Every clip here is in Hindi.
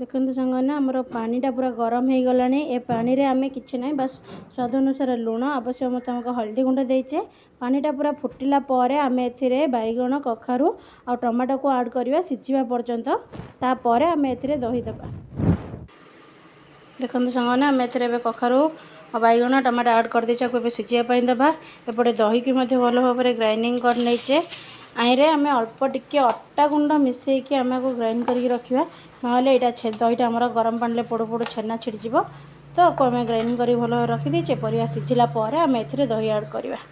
देखो सांगने आमर पानीटा पूरा गरम हो गला। ए पानी रे आमे किछि ना बस स्वाद अनुसार लुण आवश्यक मुताबिक हल्दी गुंड देचे। पानीटा पूरा फुटिला पर आमे एथिरे बैगण कखारू आ टमाटो को ऐड करवा सिझिबा पर्यंत। तापर आमे एथिरे दही देबा। देखो सांगने आमे एथिरे कखारू बैगण टमाटो ऐड कर देचा को सिझिया देबा। एपटे दही की मध्य भल भाव में ग्राइंडिंग कर नहींचे। आईरे आम अल्प टिके अटा गुंड मिसेक आम को ग्राइंड करके रखा ना दहीटा आमर गरम पानी पोड़ पोड़ छेना छिड़ीज। तो आपको आम ग्राइंड कर भल भाव रखीदे। परिया सिझिला आम ए दही ऐड करवा।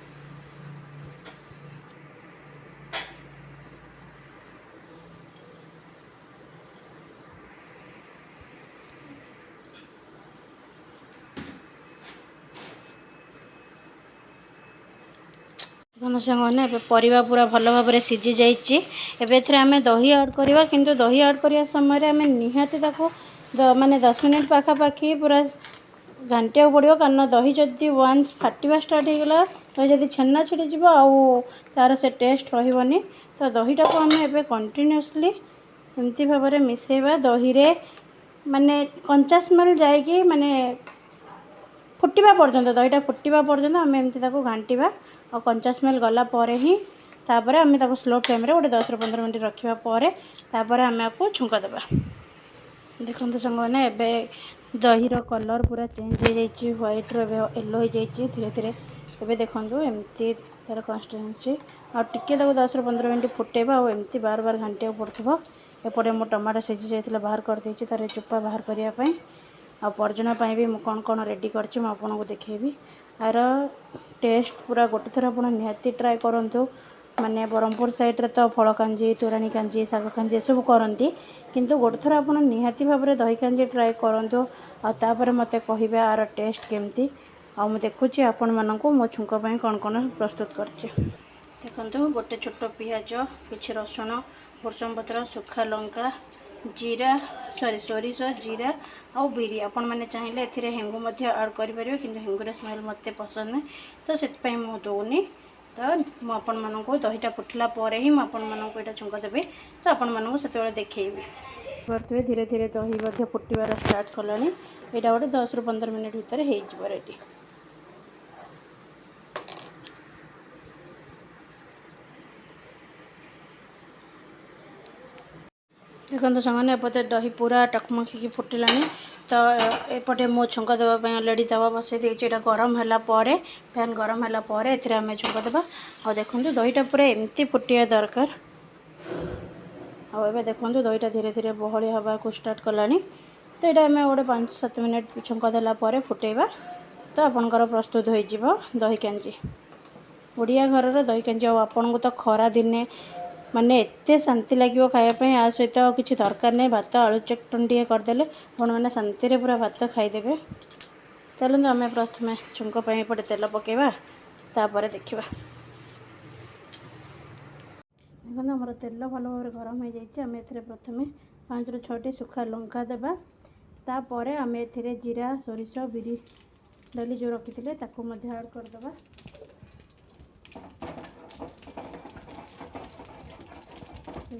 सांगने परिवा पूरा भल भाव में सीझी जाइए। आम दही ऐड करवा किंतु दही ऐड करने समय आम निहाती माने 10 मिनिट पाखापाखि पूरा घाटिया पड़ो। कारण दही जदि वन्स फाटा स्टार्ट होगला दही जदि छेना छिड़ीज तार से टेस्ट रही। तो दहीटा को आम ए कंटिन्यूअसली एमती भाव में मिसेवा। दही रे माने कंचा स्मेल जाएगी माने फुटवा पर्यंत दहीटा फुटवा पर्यंत आम एमती घाटिबा। और कंचा स्मेल गला पर ही तापर आम स्लो फ्लेम रे गोटे 10-15 मिनट रखा पर आम आपको छुंक देवा। देखो सांगने एबे दही कलर पूरा चेंज हो जाइए। व्हाइट रो येलो हो जाइए धीरे धीरे। एबे देखो एमती तार कंसिस्टेंसी आ टिके 10-15 मिनट फुटेबा और एमती बार बार घाटिया पड़ो। एपटे मो टमाटो सीझी जाइए बाहर कर देछि तार चोपा बाहर करने आ पर्जना भी कौन कौन रेडी करछि मैं आपको देखेबी। यार टेस्ट पूरा गोटे थर आप निहाती ट्राए करूँ। माने ब्रह्मपुर साइड रे तो फल कांजी तोराणी कांजी शाग कांजी सब करती किंतु गोटे थर आप निहाती भाव में दही कांजी ट्राए करूँ। आपर मत कह यार टेस्ट केमती आ देखुची आपण मानक मो छुंक कौन कौन प्रस्तुत करछि। देखो गोटे छोट पियाज किछि रसुण भृषंग पत्र सुखा लंका जीरा सोरिष जीरा आउ बिरी आपण मैंने चाहिए ए हेंगू ऐड करें कि हेंगूर स्मेल मत पसंद नहीं तो से मुझे दौनी। तो मुझे दहीटा फुटला ही मुझे छुंक देवी। तो आपण मानक से देखी धीरे धीरे दही फुटबार स्टार्ट कलानी। यहाँ गोटे 10-15 मिनट भितर हो रेडी। देखो सांगने एपटे दही पूरा टकमकी फुटिलानी। तो एपटे मो छुंक देवाई अलरेडी तवा बसई देती। गरम है पैन गरम है आम छुंक देवा। और देखो दहीटा पूरा एमती फुटिया दरकार। आबे देखो दहीटा धीरे धीरे बहली हवा को स्टार्ट कलानी। तो यहाँ आम गोटे 5-7 मिनट छुंक देला फुटेबा। तो आपणकर प्रस्तुत हो दही कांजी। ओडिया घर दही कांजी। आपन को तो खरा दिने माने एते शांति लगे खायापी। आ सहित किसी दरकार नहीं भात आलू चटनी टे करदे आपण मैंने शांति पूरा भात खाईदे। चलते आम प्रथम छुंक पटे तेल पकेबा तापर देखा। देखो आमर तेल भल भाव में गरम हो जाए। आम ए प्रथम 5-6टी सुखा लंका देवा। तापर आम ए जीरा सोरिष बिरी डाली जो रखी थे ताकू ऐड करदे।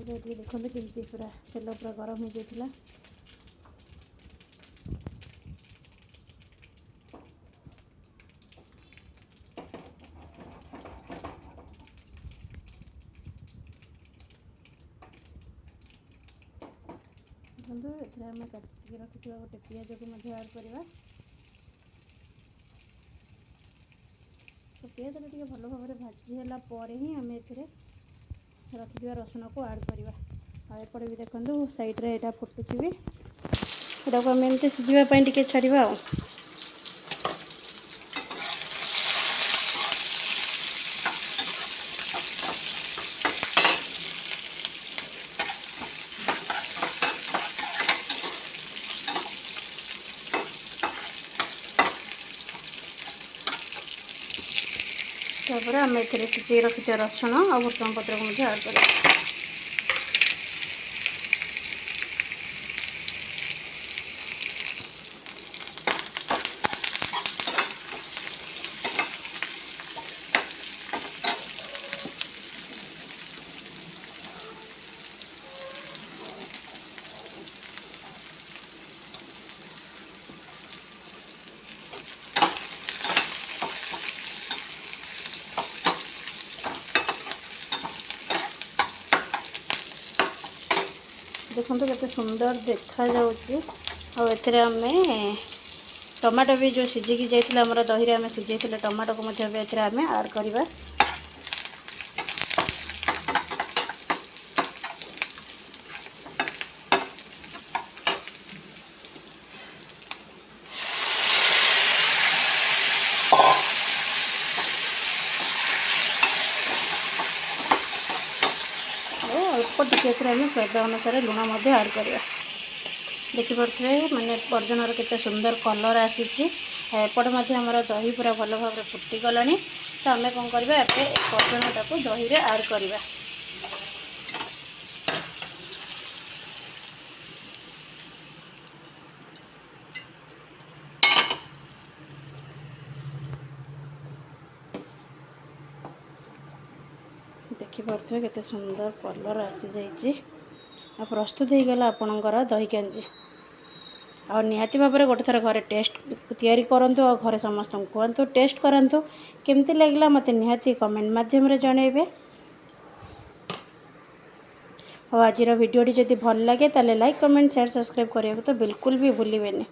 देखते कि पूरा तेल पूरा गरम हो जाता। देखो ये आम काटिक रखी गोटे पियाज को ऐड करवा। तो पियाज टे भल भाव में भाजीला ही आम ए रखी रसुण को ऐड करवा। एपटे भी देखो साइड रे यहाँ फुटुची भी यहाँ को आम एमती सिझापी टे छाड़ा। तापर आम ए सिझे रखी रसुण और भृषंग पत्र को ऐड कर। देखो केते सुंदर देखा जाउची। और एथिरे आमे टमाटो भी जो सिझिकी जाइथिला हमर दही रे आमे सिझाइथिले टमाटो को मध्ये एथिरे आमे ऐड करबा। अल्प टिके स्वाद अनुसार लुण ऐड करवा। देखिपे मैंने बर्जनर केते सुंदर कलर आसी एपटे आमर दही पूरा भल भाव फुटी गला। तो आम कौन करवा बर्जनटा को दही रे ऐड करवा। देखिपे केते सुंदर कलर आसी जाइए। प्रस्तुत हो गला आपणकर दही कांजी। और निहाती भाव में गोटे थर घरे टेस्ट तैयारी करंतु और घरे समस्त कहतु टेस्ट करंतु केमती लगला मते निहाती कमेंट माध्यम रे जणेबे। और आज वीडियोटी जदि भल लगे ताले लाइक कमेंट शेयर सब्सक्राइब करने को तो बिल्कुल भी भूलिबेनी।